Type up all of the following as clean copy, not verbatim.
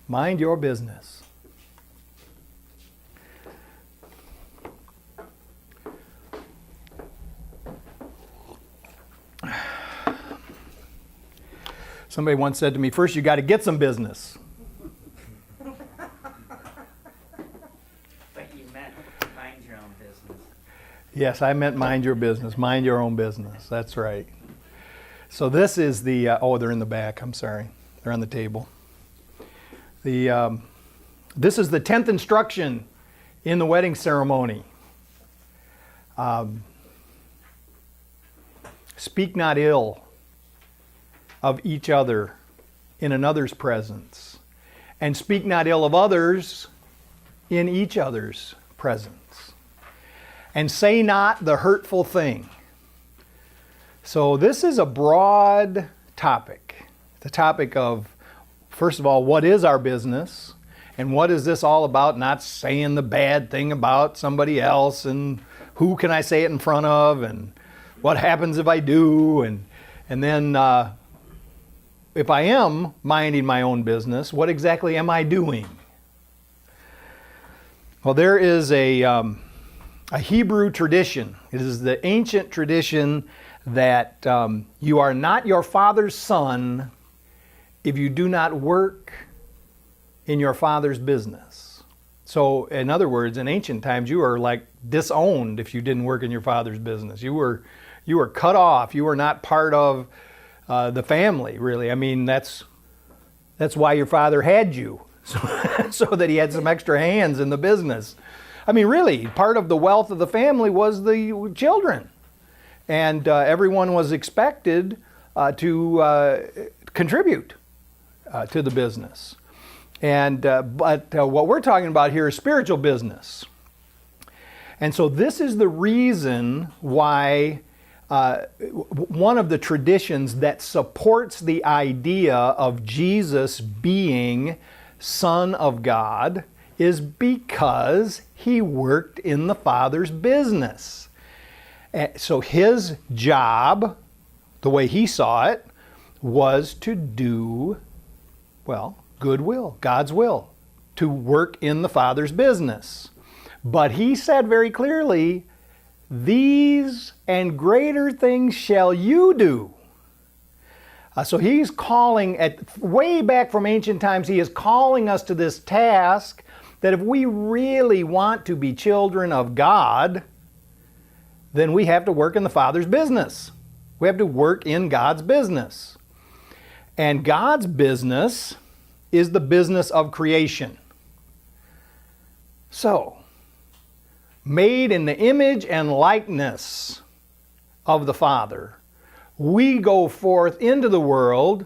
Mind your business. Somebody once said to me, first you got to get some business. But you meant mind your own business. Yes, I meant mind your business. Mind your own business. That's right. So this is the, they're in the back. I'm sorry. They're on the table. This is the 10th instruction in the wedding ceremony. Speak not ill of each other in another's presence, and speak not ill of others in each other's presence, and say not the hurtful thing. So this is a broad topic. The topic of, first of all, what is our business? And what is this all about? Not saying the bad thing about somebody else, and who can I say it in front of, and what happens if I do, and then if I am minding my own business, what exactly am I doing? Well, there is a Hebrew tradition. It is the ancient tradition that you are not your father's son if you do not work in your father's business. So, in other words, in ancient times, you were like disowned if you didn't work in your father's business. You were cut off. You were not part of the family, really. I mean, that's why your father had you, so that he had some extra hands in the business. I mean, really, part of the wealth of the family was the children, and everyone was expected to contribute to the business. And but what we're talking about here is spiritual business. And so this is the reason why one of the traditions that supports the idea of Jesus being Son of God is because he worked in the Father's business. So his job, the way he saw it, was to do, well, goodwill, God's will, to work in the Father's business. But he said very clearly, these and greater things shall you do. So he's calling, way back from ancient times, he is calling us to this task that if we really want to be children of God, then we have to work in the Father's business. We have to work in God's business. And God's business is the business of creation. So, made in the image and likeness of the Father, we go forth into the world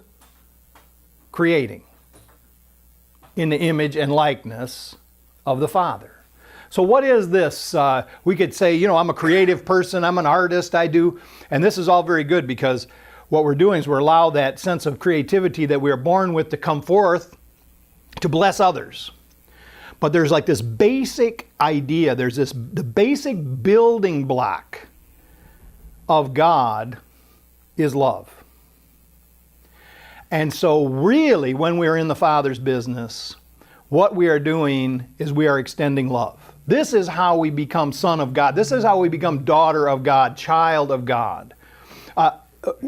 creating in the image and likeness of the Father. So what is this? We could say, I'm a creative person, I'm an artist, I do, and this is all very good because what we're doing is we're allow that sense of creativity that we are born with to come forth to bless others. But there's like this basic idea, the basic building block of God is love. And so really, when we're in the Father's business, what we are doing is we are extending love. This is how we become son of God. This is how we become daughter of God, child of God.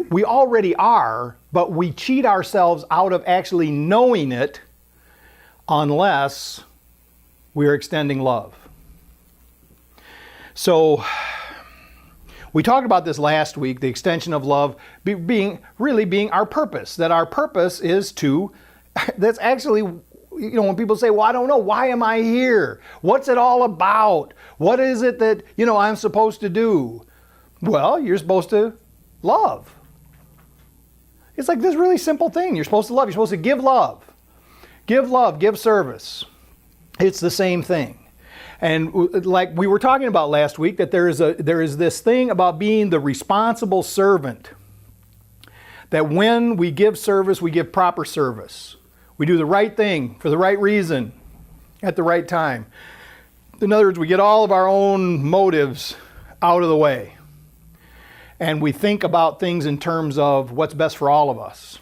We already are, but we cheat ourselves out of actually knowing it unless we're extending love. So, we talked about this last week, the extension of love being our purpose. That our purpose is that's actually, when people say, well, I don't know, why am I here? What's it all about? What is it that, I'm supposed to do? Well, you're supposed to love. It's like this really simple thing. You're supposed to love. You're supposed to give love. Give love, give service. It's the same thing. And like we were talking about last week, that there is this thing about being the responsible servant. That when we give service, we give proper service. We do the right thing for the right reason at the right time. In other words, we get all of our own motives out of the way. And we think about things in terms of what's best for all of us.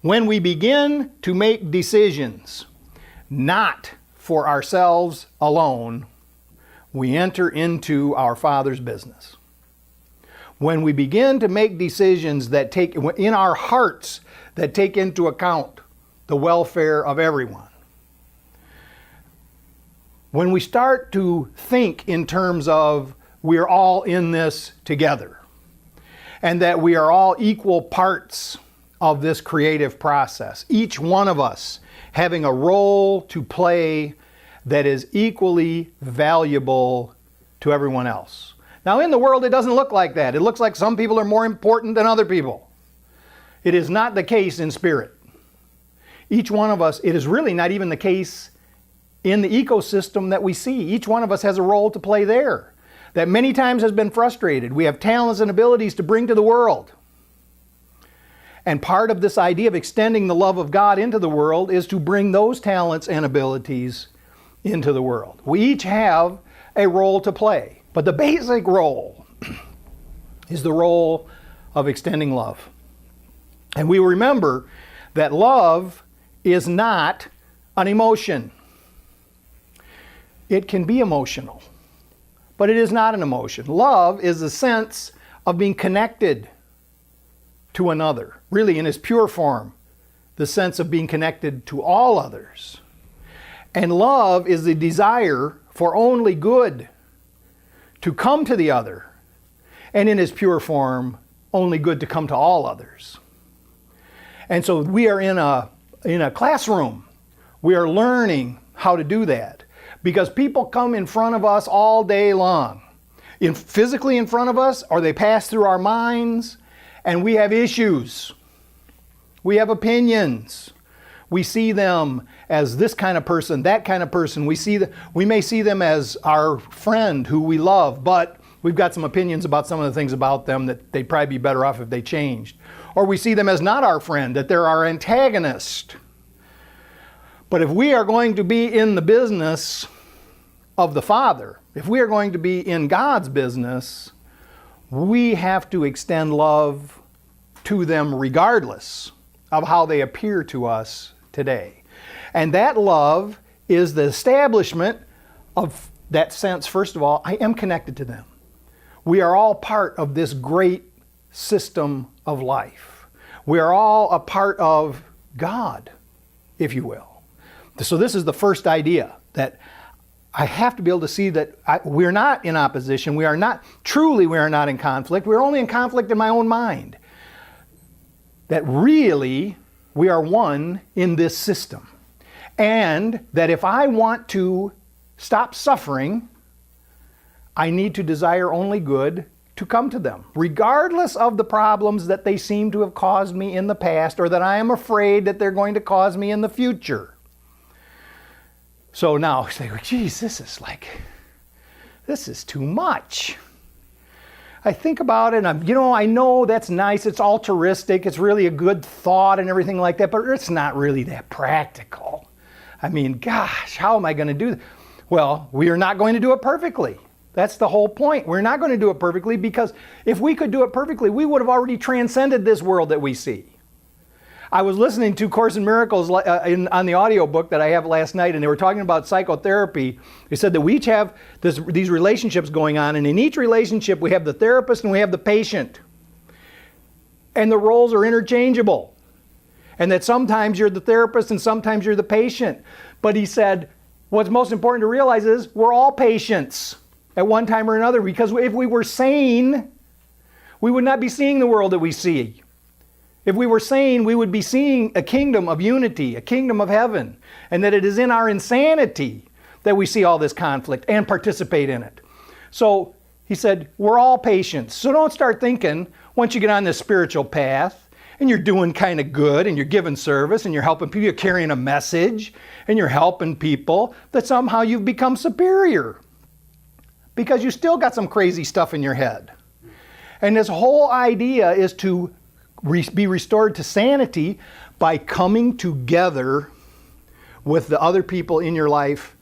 When we begin to make decisions not for ourselves alone, we enter into our Father's business. When we begin to make decisions that take, in our hearts, that take into account the welfare of everyone. When we start to think in terms of we're all in this together, and that we are all equal parts of this creative process, each one of us having a role to play that is equally valuable to everyone else. Now, in the world, it doesn't look like that. It looks like some people are more important than other people. It is not the case in spirit. Each one of us, it is really not even the case in the ecosystem that we see. Each one of us has a role to play there that many times has been frustrated. We have talents and abilities to bring to the world. And part of this idea of extending the love of God into the world is to bring those talents and abilities into the world. We each have a role to play, but the basic role is the role of extending love. And we remember that love is not an emotion. It can be emotional, but it is not an emotion. Love is the sense of being connected to another, really in its pure form, the sense of being connected to all others. And love is the desire for only good to come to the other, and in its pure form, only good to come to all others. And so we are in a classroom. We are learning how to do that because people come in front of us all day long, physically in front of us, or they pass through our minds, and we have issues. We have opinions. We see them as this kind of person, that kind of person. We may see them as our friend who we love, but we've got some opinions about some of the things about them that they'd probably be better off if they changed. Or we see them as not our friend, that they're our antagonist. But if we are going to be in the business of the Father, if we are going to be in God's business, we have to extend love to them regardless of how they appear to us today. And that love is the establishment of that sense, first of all, I am connected to them. We are all part of this great system of life. We are all a part of God, if you will. So this is the first idea, that I have to be able to see that we're not in opposition. We are not in conflict. We're only in conflict in my own mind. That really we are one in this system. And that if I want to stop suffering, I need to desire only good to come to them, regardless of the problems that they seem to have caused me in the past or that I am afraid that they're going to cause me in the future. So now you say, geez, this is too much. I think about it, and I know that's nice, it's altruistic, it's really a good thought and everything like that, but it's not really that practical. I mean, gosh, how am I going to do that? Well, we are not going to do it perfectly. That's the whole point. We're not going to do it perfectly because if we could do it perfectly, we would have already transcended this world that we see. I was listening to Course in Miracles on the audiobook that I have last night, and they were talking about psychotherapy. They said that we each have these relationships going on, and in each relationship we have the therapist and we have the patient. And the roles are interchangeable. And that sometimes you're the therapist and sometimes you're the patient. But he said, what's most important to realize is we're all patients at one time or another, because if we were sane, we would not be seeing the world that we see. If we were sane, we would be seeing a kingdom of unity, a kingdom of heaven, and that it is in our insanity that we see all this conflict and participate in it. So he said, we're all patients. So don't start thinking, once you get on this spiritual path, and you're doing kind of good, and you're giving service, and you're helping people, you're carrying a message, and you're helping people, that somehow you've become superior. Because you still got some crazy stuff in your head. And this whole idea is to be restored to sanity by coming together with the other people in your life,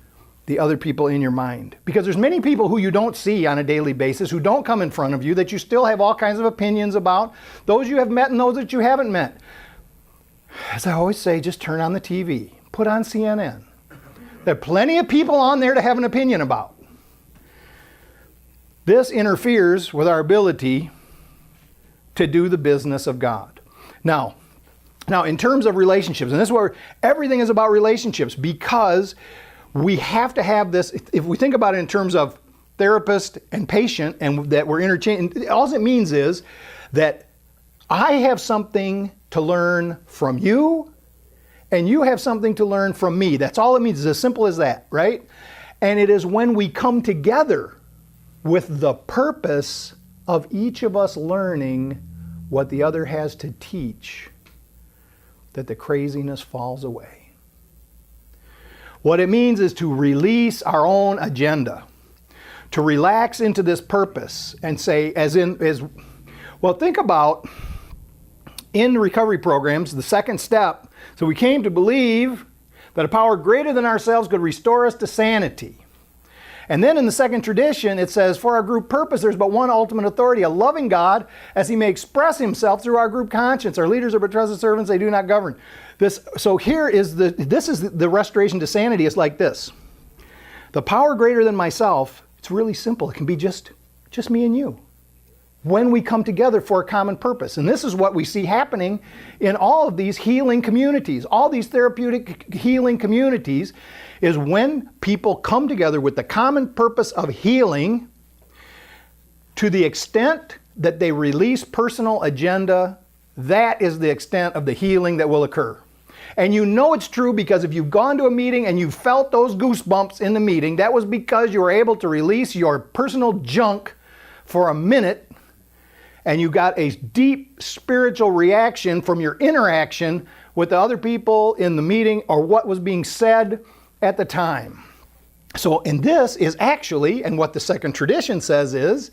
the other people in your mind. Because there's many people who you don't see on a daily basis, who don't come in front of you, that you still have all kinds of opinions about, those you have met and those that you haven't met. As I always say, just turn on the TV, put on CNN. There are plenty of people on there to have an opinion about. This interferes with our ability to do the business of God. Now, in terms of relationships, and this is where everything is about relationships, because we have to have this. If we think about it in terms of therapist and patient, and that we're interchanging, all it means is that I have something to learn from you, and you have something to learn from me. That's all it means. It's as simple as that, right? And it is when we come together with the purpose of each of us learning what the other has to teach that the craziness falls away. What it means is to release our own agenda, to relax into this purpose and say, well, think about in recovery programs, the second step. So we came to believe that a power greater than ourselves could restore us to sanity. And then in the second tradition, it says, for our group purpose, there's but one ultimate authority, a loving God, as he may express himself through our group conscience. Our leaders are but trusted servants, they do not govern. So here is the restoration to sanity. It's like this. The power greater than myself, it's really simple. It can be just me and you, when we come together for a common purpose. And this is what we see happening in all of these healing communities, all these therapeutic healing communities, is when people come together with the common purpose of healing, to the extent that they release personal agenda, that is the extent of the healing that will occur. And you know it's true because if you've gone to a meeting and you felt those goosebumps in the meeting, that was because you were able to release your personal junk for a minute, and you got a deep spiritual reaction from your interaction with the other people in the meeting or what was being said at the time. So, and this is actually, and what the second tradition says is,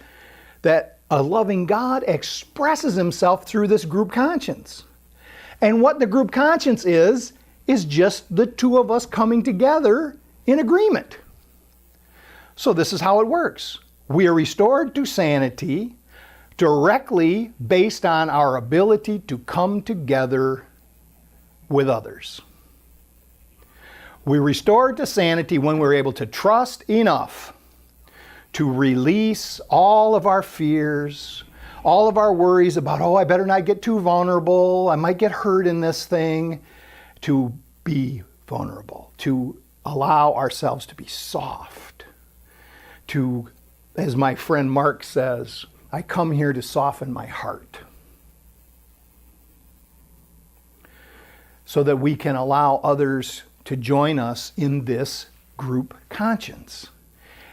that a loving God expresses himself through this group conscience. And what the group conscience is just the two of us coming together in agreement. So this is how it works. We are restored to sanity directly based on our ability to come together with others. We restored to sanity when we're able to trust enough to release all of our fears, all of our worries about, I better not get too vulnerable, I might get hurt in this thing, to be vulnerable, to allow ourselves to be soft, to, as my friend Mark says, I come here to soften my heart, so that we can allow others to join us in this group conscience.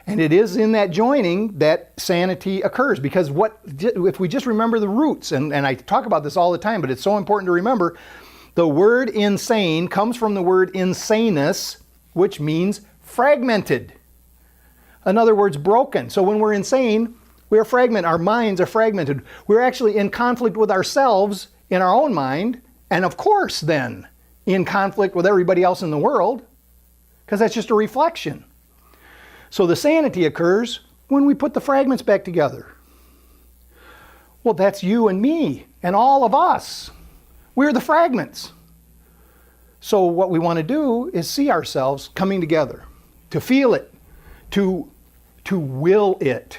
And it is in that joining that sanity occurs, because if we just remember the roots, and I talk about this all the time, but it's so important to remember, the word insane comes from the word insanus, which means fragmented. In other words, broken. So when we're insane, we are fragmented. Our minds are fragmented. We're actually in conflict with ourselves in our own mind, and of course then in conflict with everybody else in the world, because that's just a reflection. So the sanity occurs when we put the fragments back together. Well, that's you and me and all of us. We're the fragments. So what we want to do is see ourselves coming together, to feel it, to will it,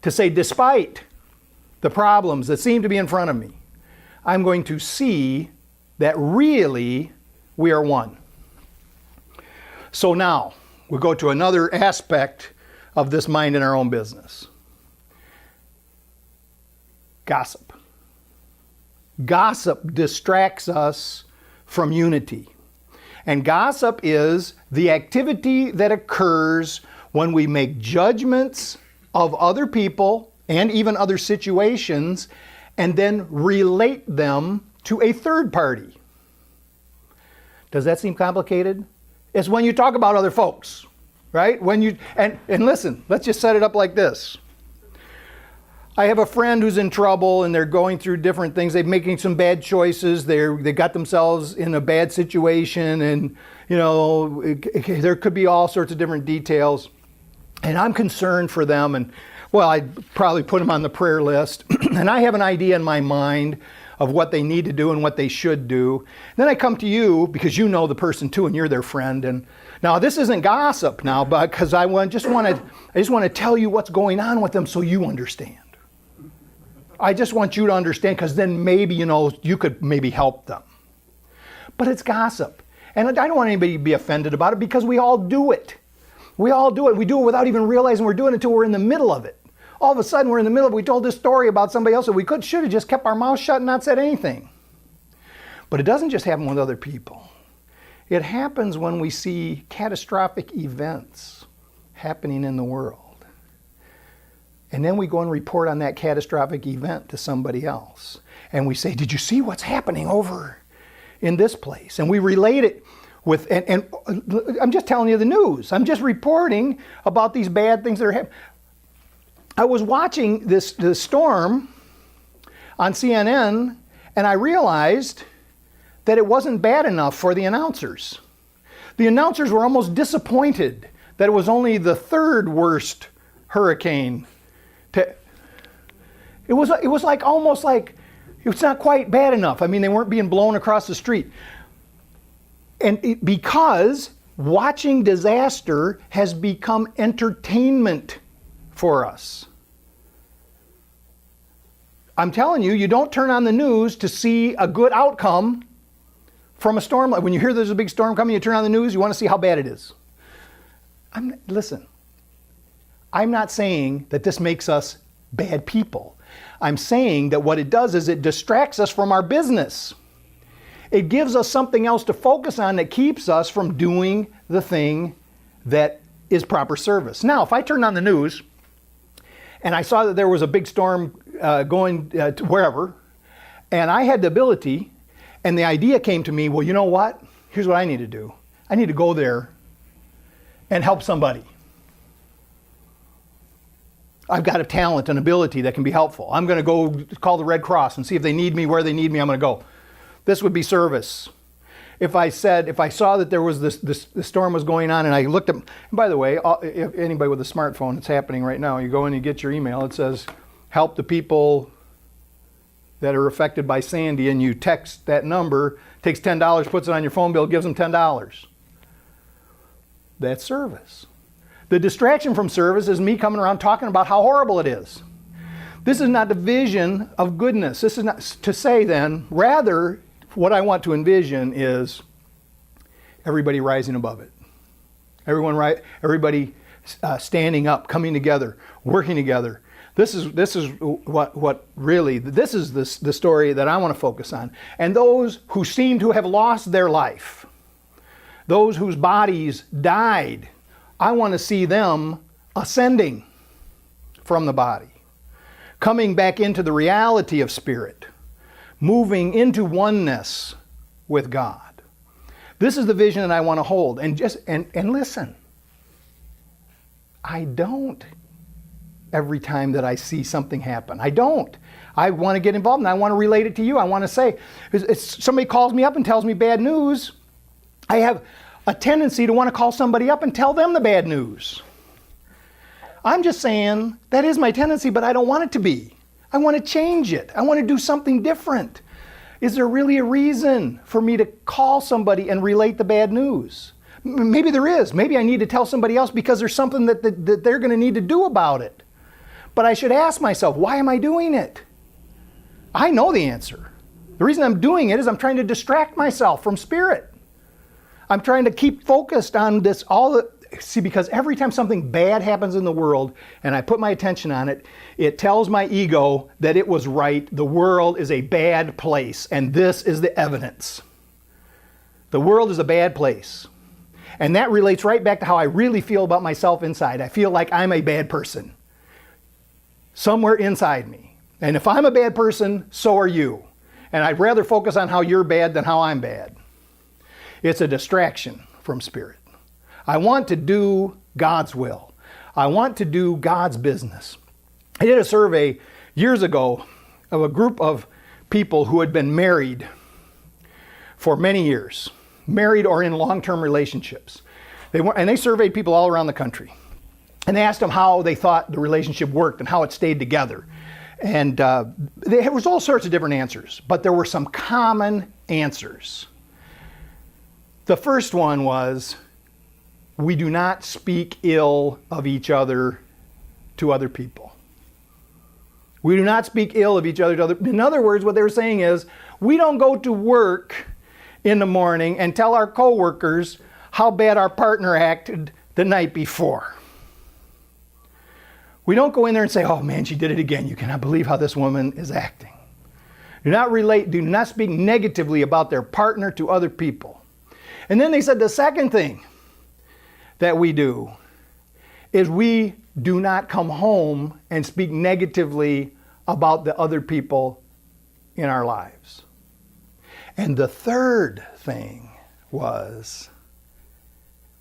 to say, despite the problems that seem to be in front of me, I'm going to see that really we are one. So now, we go to another aspect of this mind in our own business. Gossip. Gossip distracts us from unity. And gossip is the activity that occurs when we make judgments of other people and even other situations and then relate them to a third party. Does that seem complicated? It's when you talk about other folks, right? And listen, let's just set it up like this. I have a friend who's in trouble and they're going through different things. They're making some bad choices. They got themselves in a bad situation, and there could be all sorts of different details. And I'm concerned for them, and I'd probably put them on the prayer list. And I have an idea in my mind of what they need to do and what they should do. Then I come to you because you know the person too and you're their friend. And now this isn't gossip now, but because I just want to tell you what's going on with them so you understand. I just want you to understand because then maybe, you could maybe help them. But it's gossip. And I don't want anybody to be offended about it because we all do it. We all do it. We do it without even realizing we're doing it until we're in the middle of it. All of a sudden we're in the middle of it. We told this story about somebody else that we should have just kept our mouth shut and not said anything. But it doesn't just happen with other people. It happens when we see catastrophic events happening in the world. And then we go and report on that catastrophic event to somebody else. And we say, did you see what's happening over in this place? And we relate it with, and I'm just telling you the news. I'm just reporting about these bad things that are happening. I was watching this storm on CNN, and I realized that it wasn't bad enough for the announcers. The announcers were almost disappointed that it was only the third worst hurricane. It was like almost like it's not quite bad enough. I mean, they weren't being blown across the street. And because watching disaster has become entertainment for us. I'm telling you, you don't turn on the news to see a good outcome from a storm. When you hear there's a big storm coming, you turn on the news, you want to see how bad it is. Listen, I'm not saying that this makes us bad people. I'm saying that what it does is it distracts us from our business. It gives us something else to focus on that keeps us from doing the thing that is proper service. Now, if I turned on the news and I saw that there was a big storm going to wherever, and I had the ability, and the idea came to me, well, you know what? Here's what I need to do. I need to go there and help somebody. I've got a talent and ability that can be helpful. I'm going to go call the Red Cross and see if they need me, where they need me, I'm going to go. This would be service. If I saw that there was this storm was going on and I looked up, and by the way, if anybody with a smartphone, it's happening right now. You go in and you get your email, it says, help the people that are affected by Sandy, and you text that number, takes $10, puts it on your phone bill, gives them $10. That's service. The distraction from service is me coming around talking about how horrible it is. This is not the vision of goodness. This is not to say then, rather, what I want to envision is everybody rising above it. Everybody standing up, coming together, working together. This is what really, this is the story that I want to focus on. And those who seem to have lost their life, those whose bodies died, I want to see them ascending from the body, coming back into the reality of spirit, moving into oneness with God. This is the vision that I want to hold. And listen, I don't every time that I see something happen. I don't. I want to get involved and I want to relate it to you. I want to say, if somebody calls me up and tells me bad news, I have a tendency to want to call somebody up and tell them the bad news. I'm just saying that is my tendency, but I don't want it to be. I want to change it. I want to do something different. Is there really a reason for me to call somebody and relate the bad news? Maybe there is. Maybe I need to tell somebody else because there's something that they're going to need to do about it. But I should ask myself, why am I doing it? I know the answer. The reason I'm doing it is I'm trying to distract myself from spirit. I'm trying to keep focused on this because every time something bad happens in the world and I put my attention on it, it tells my ego that it was right. The world is a bad place, and this is the evidence. The world is a bad place. And that relates right back to how I really feel about myself inside. I feel like I'm a bad person somewhere inside me. And if I'm a bad person, so are you. And I'd rather focus on how you're bad than how I'm bad. It's a distraction from spirit. I want to do God's will. I want to do God's business. I did a survey years ago of a group of people who had been married for many years, married or in long-term relationships. They surveyed people all around the country. And they asked them how they thought the relationship worked and how it stayed together. And there was all sorts of different answers, but there were some common answers. The first one was, we do not speak ill of each other to other people. We do not speak ill of each other to other people. In other words, what they were saying is, we don't go to work in the morning and tell our coworkers how bad our partner acted the night before. We don't go in there and say, oh man, she did it again. You cannot believe how this woman is acting. Do not speak negatively about their partner to other people. And then they said the second thing that we do is we do not come home and speak negatively about the other people in our lives. And the third thing was,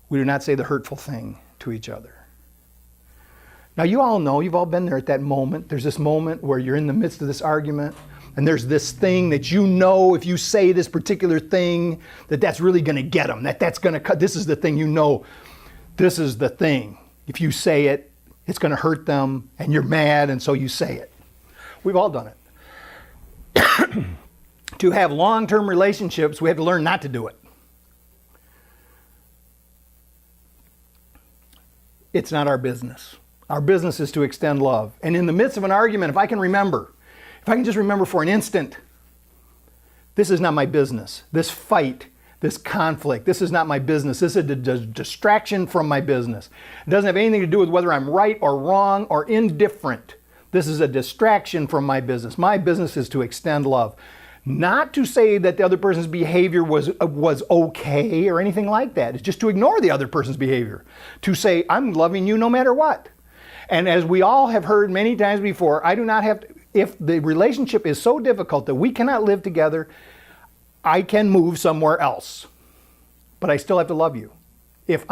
we do not say the hurtful thing to each other. Now you all know, you've all been there at that moment. There's this moment where you're in the midst of this argument, and there's this thing that you know, if you say this particular thing, that's really going to get them, that's going to cut. This is the thing, you know, this is the thing. If you say it, it's going to hurt them, and you're mad, and so you say it. We've all done it. To have long-term relationships, we have to learn not to do it. It's not our business. Our business is to extend love. And in the midst of an argument, if I can just remember for an instant, this is not my business. This fight, this conflict, this is not my business. This is a distraction from my business. It doesn't have anything to do with whether I'm right or wrong or indifferent. This is a distraction from my business. My business is to extend love. Not to say that the other person's behavior was okay or anything like that. It's just to ignore the other person's behavior. To say, I'm loving you no matter what. And as we all have heard many times before, I do not have to, if the relationship is so difficult that we cannot live together, I can move somewhere else. But I still have to love you. If